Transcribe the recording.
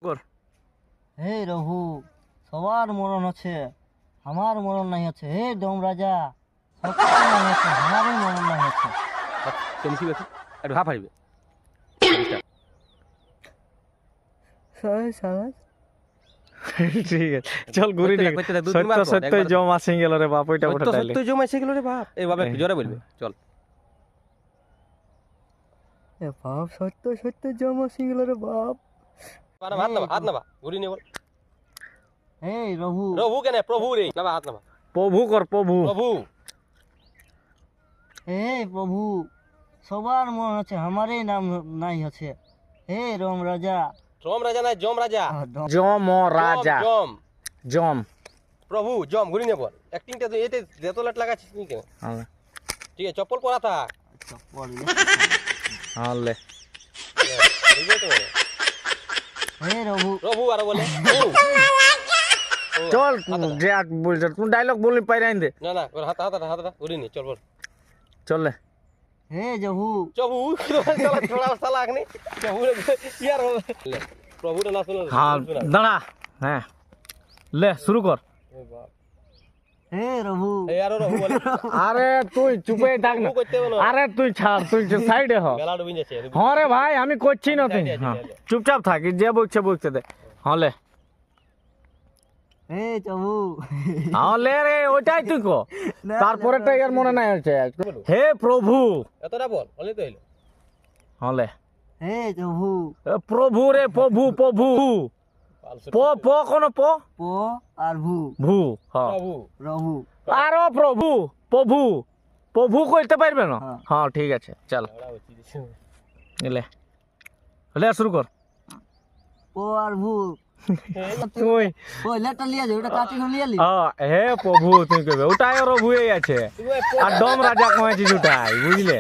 কর। হে রঘু, সবার মরণ আছে, আমার মরণ নাই আছে। হে ডোম রাজা, সবার মরণ আছে, আমারই মরণ নাই আছে। তুমি কি বেশি একটু হাফ হারিবে ঠিক আছে, চল ঘুরি নি। সত্য সত্য জম আসে গেল রে বাপ, ওইটা ওটা ডাইলে সত্য জমা এসে গেল রে বাপ। এই বাবা একটু জোরে বলবে, চল। এ বাপ, সত্য সত্য জমা সিংহ রে বাপ। হাত নামা, হাত নামা, ঘুরি নে বল। হে রঘু, প্রভু কেন প্রভু রে, নামা হাত নামা। প্রভু কর, প্রভু। প্রভু হে প্রভু, সবার মরণ আছে, আমারই নাম নাই আছে। হে রোম রাজা, জম রাজা নাই, জম রাজা। জম রাজা, জম জম প্রভু জম, ঘুরি নে বল। অ্যাক্টিংটা তো এতে যত লাট লাগাচ্ছিস নি কেন? ঠিক আছে, চপ্পল পরা থাক। হলে হে রঘু, প্রভু আর বলে চল যে বলছ তুই ডায়লগ বলি পাইরাইন দে। না না, ওর হাত হাত হাত ঘুরি নি, চল বল। চল হে জহু, প্রভু সালা থোড়া সালা আগনি প্রভু ইয়ার প্রভু না শুনো। হ্যাঁ দাঁড়া, হ্যাঁ লে শুরু কর। হে রঘু, এই আর প্রভু বলে। আরে তুই চুপে থাক না, আরে তুই ছাড়, তুই সাইডে হ। গলা ডুবে যাচ্ছে। হ্যাঁ রে ভাই, আমি করছি না, তুই হ্যাঁ চুপচাপ থাক, যে বলছে বলতে দে। হলে হে জহু, হলে রে, ওইটাই তুই কো, তারপরেটা ইয়ার মনে নাই হচ্ছে। হে প্রভু, এতটা বল, বলে তো হইলো। হলে হে জহু, প্রভু রে, প্রভু প্রভু, প প কোন প, প আর ভু, ভু, হ্যাঁ প্রভু রঘু। আরো প্রভু, প্রভু প্রভু কইতে পারবে না? হ্যাঁ। হ্যাঁ ঠিক আছে, চল লে লে শুরু কর। প আর ভু, তুই ওই লেটা লিয়া যাও, ওটা কাটি লিয়া লি। হে প্রভু তুই কইবে, ওটাই ওর ভুই আছে। আর ডম রাজা কমেছিস ওটাই, বুঝলে?